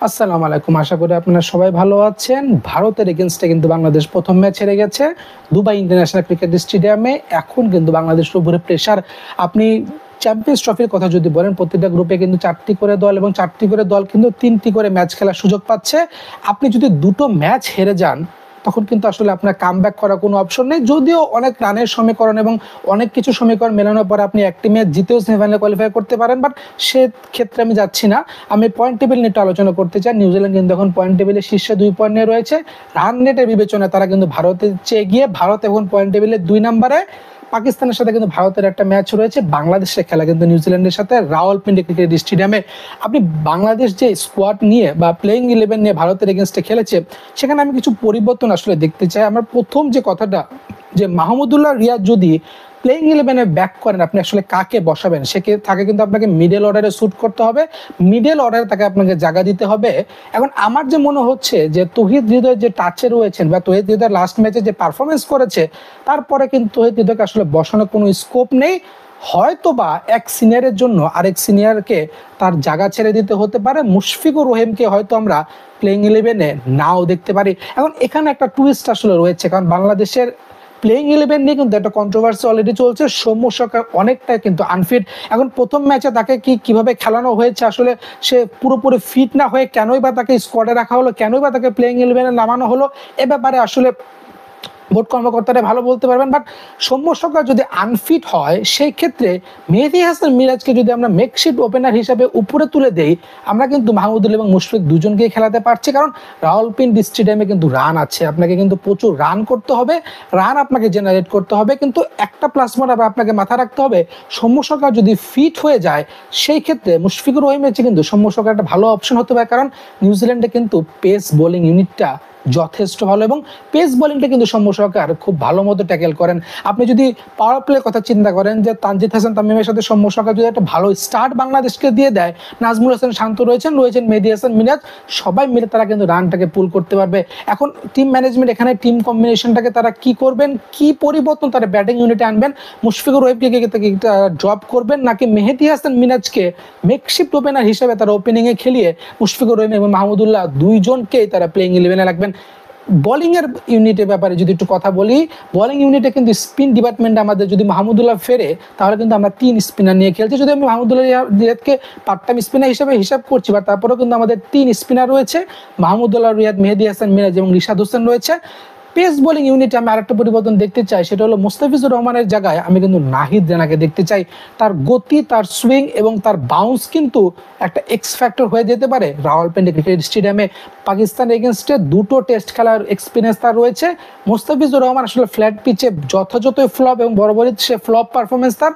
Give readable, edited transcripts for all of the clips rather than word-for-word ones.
আসসালামু আলাইকুম, আশা করি আপনারা সবাই ভালো আছেন। ভারতের এগেনস্টে কিন্তু বাংলাদেশ প্রথম ম্যাচ হেরে গেছে দুবাই ইন্টারন্যাশনাল ক্রিকেট স্টেডিয়ামে। এখন কিন্তু বাংলাদেশের উপরে প্রেশার। আপনি চ্যাম্পিয়ন্স ট্রফির কথা যদি বলেন, প্রতিটা গ্রুপে কিন্তু 4টি করে দল এবং 4টি করে দল কিন্তু 3টি করে ম্যাচ খেলার সুযোগ পাচ্ছে। আপনি যদি দুটো ম্যাচ হেরে যান তখন কিন্তু আসলে আপনার কামব্যাক করার কোনো অপশন নেই। যদিও অনেক রানের সমীকরণ এবং অনেক কিছু সমীকরণ মেলানোর পর আপনি একটি ম্যাচ জিতেও সেমিফাইনালে কোয়ালিফাই করতে পারেন, বাট সে ক্ষেত্রে আমি যাচ্ছি না। আমি পয়েন্ট টেবিল নিয়ে একটু আলোচনা করতে চাই। নিউজিল্যান্ড কিন্তু এখন পয়েন্ট টেবিলে শীর্ষে 2 পয়েন্ট নিয়ে রয়েছে। রান রেটের বিবেচনায় তারা কিন্তু ভারতের চেয়ে গিয়ে, ভারত এখন পয়েন্ট টেবিলে 2 নম্বরে। পাকিস্তানের সাথে কিন্তু ভারতের একটা ম্যাচ রয়েছে, বাংলাদেশের খেলা কিন্তু নিউজিল্যান্ডের সাথে রাওয়ালপিন্ডি ক্রিকেট স্টেডিয়ামে। আপনি বাংলাদেশ যে স্কোয়াড নিয়ে বা প্লেইং 11 নিয়ে ভারতের এগেনস্টে খেলেছে, সেখানে আমি কিছু পরিবর্তন আসলে দেখতে চাই। আমার প্রথম যে কথাটা, যে মাহমুদুল্লাহ রিয়াদ যদি প্লেইং 11-এ ব্যাক করেন, আপনি আসলে কাকে বসাবেন? তাকে কিন্তু আপনাকে মিডল অর্ডারে শুট করতে হবে, মিডল অর্ডারে তাকে আপনাকে জায়গা দিতে হবে। এখন আমার যে মনে হচ্ছে যে তৌহিদ হৃদয় যে টাচে রয়েছেন বা তৌহিদ হৃদয় লাস্ট ম্যাচে যে পারফরমেন্স করেছে, তারপরে কিন্তু তৌহিদ হৃদয়কে আসলে বসানোর কোনো স্কোপ নেই। হয়তো বা এক সিনিয়রের জন্য আরেক সিনিয়রকে তার জায়গা ছেড়ে দিতে হতে পারে। মুশফিকুর রহিমকে হয়তো আমরা প্লেইং 11-এ নাও দেখতে পারি। এখন এখানে একটা টুইস্ট আসলে রয়েছে, কারণ বাংলাদেশের প্লেইং 11 নিয়ে কিন্তু একটা কন্ট্রোভার্সি অলরেডি চলছে। সৌম্য সরকার অনেকটাই কিন্তু আনফিট। এখন প্রথম ম্যাচে তাকে কিভাবে খেলানো হয়েছে, আসলে সে পুরোপুরি ফিট না হয়ে কেনই বা তাকে স্কোয়াডে রাখা হলো, কেনই বা তাকে প্লেইং 11-এ নামানো হলো, এ ব্যাপারে আসলে বোর্ড কর্মকর্তারা ভালো বলতে পারবেন। বাট সৌম্য সরকার যদি আনফিট হয়, সেই ক্ষেত্রে মেহেদী হাসান মিরাজকে যদি আমরা মেকশিফট ওপেনার হিসাবে উপরে তুলে দেই, আমরা কিন্তু মাহমুদুল এবং মুশফিক দুজনকেই খেলাতে পারছি। কারণ রাওয়ালপিন্ডি স্টেডিয়ামে কিন্তু রান আছে, আপনাকে কিন্তু প্রচুর রান করতে হবে, রান আপনাকে জেনারেট করতে হবে। কিন্তু একটা প্লাস পয়েন্ট আপনাকে মাথায় রাখতে হবে, সৌম্য সরকার যদি ফিট হয়ে যায়, সেই ক্ষেত্রে মুশফিকুর রহিমের চেয়ে কিন্তু সৌম্য সরকার একটা ভালো অপশন হতে পারে। কারণ নিউজিল্যান্ডে কিন্তু পেস বোলিং ইউনিটটা যথেষ্ট ভালো এবং পেস বোলিংটা কিন্তু সৌম্য সরকার খুব ভালো মতো ট্যাকেল করেন। আপনি যদি পাওয়ার প্লে কথা চিন্তা করেন, যে তানজিদ হাসান তামিমের সাথে সৌম্য সরকার যদি একটা ভালো স্টার্ট বাংলাদেশকে দিয়ে দেয়, নাজমুল হাসান শান্ত রয়েছেন মেহেদী হাসান মিরাজ, সবাই মিলে তারা কিন্তু রানটাকে পুল করতে পারবে। এখন টিম ম্যানেজমেন্ট এখানে টিম কম্বিনেশনটাকে তারা কি করবেন, কি পরিবর্তন তারা ব্যাটিং ইউনিটে আনবেন, মুশফিকুর রহিমকে ড্রপ করবেন, নাকি মেহেদী হাসান মিরাজকে মেকশিফট ওপেনার হিসেবে তারা ওপেনিংয়ে খেলিয়ে মুশফিকুর রহিম এবং মাহমুদুল্লাহ দুইজনকেই তারা প্লেইং 11-এ রাখবেন। বোলিং এর ইউনিটের ব্যাপারে যদি একটু কথা বলি, বোলিং ইউনিটে কিন্তু স্পিন ডিপার্টমেন্টে আমাদের যদি মাহমুদুল্লাহ ফেরে, তাহলে কিন্তু আমরা 3 স্পিনার নিয়ে খেলছি। যদি আমি মাহমুদুল্লাহ রিয়াদকে পার্ট টাইম স্পিনার হিসেবে হিসাব করছি, বা তারপরেও কিন্তু আমাদের 3 স্পিনার রয়েছে, মাহমুদুল্লাহ রিয়াদ, মেহেদী হাসান মিরাজ এবং রিশাদ হোসেন রয়েছে। পেস বোলিং ইউনিটে আমি আরেকটা পরিবর্তন দেখতে চাই, সেটা হলো মুস্তাফিজুর রহমানের জায়গায় আমি কিন্তু নাহিদ রানাকে দেখতে চাই। তার গতি, তার সুইং এবং তার বাউন্স কিন্তু একটা এক্স ফ্যাক্টর হয়ে যেতে পারে রাওয়ালপিন্ডি ক্রিকেট স্টেডিয়ামে। পাকিস্তান এগেনস্টে 2টো টেস্ট খেলার এক্সপিরিয়েন্স তার রয়েছে। মুস্তাফিজুর রহমান আসলে ফ্ল্যাট পিচে যথাযথই ফ্লপ এবং বরাবরই সে ফ্লপ পারফরমেন্স তার।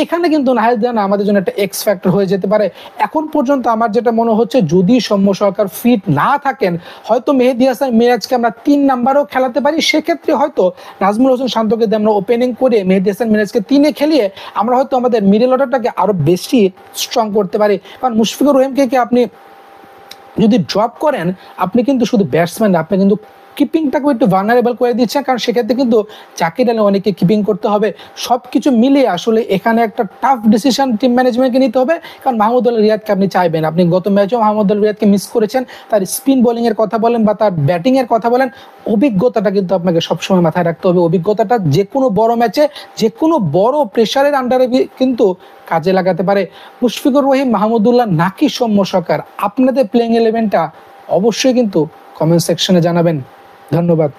এখানে কিন্তু নাহিদ রানা আমাদের জন্য একটা এক্স ফ্যাক্টর হয়ে যেতে পারে। এখন পর্যন্ত আমার যেটা মনে হচ্ছে, যদি সৌম্য সরকার ফিট না থাকেন, হয়তো মেহেদী হাসান মিরাজকে আমরা 3 নাম্বারও খেলাতে পারি। সেক্ষেত্রে হয়তো নাজমুল হোসেন শান্তকে দিয়ে আমরা ওপেনিং করে মেহেদী হাসান মিরাজকে 3-এ খেলিয়ে আমরা হয়তো আমাদের মিডল অর্ডারটাকে আরো বেশি স্ট্রং করতে পারি। কারণ মুশফিকুর রহিমকে আপনি যদি ড্রপ করেন, আপনি কিন্তু শুধু ব্যাটসম্যান, আপনি কিন্তু কিপিংটাকে একটু ভালনারেবল করে দিচ্ছেন। কারণ সেক্ষেত্রে কিন্তু জাকির আলী অনেকে কিপিং করতে হবে। সব কিছু মিলিয়ে আসলে এখানে একটা টাফ ডিসিশন টিম ম্যানেজমেন্টকে নিতে হবে। কারণ মাহমুদুল্লাহ রিয়াদকে আপনি চাইবেন, আপনি গত ম্যাচেও মাহমুদুল্লাহ রিয়াদকে মিস করেছেন। তার স্পিন বোলিংয়ের কথা বলেন বা তার ব্যাটিংয়ের কথা বলেন, অভিজ্ঞতাটা কিন্তু আপনাকে সবসময় মাথায় রাখতে হবে। অভিজ্ঞতাটা যে কোনো বড় ম্যাচে, যে কোনো বড় প্রেশারের আন্ডারে কিন্তু কাজে লাগাতে পারে। মুশফিকুর রহিম, মাহমুদুল্লাহ নাকি সৌম্য সরকার, আপনাদের প্লেইং 11টা অবশ্যই কিন্তু কমেন্ট সেকশনে জানাবেন। ধন্যবাদ।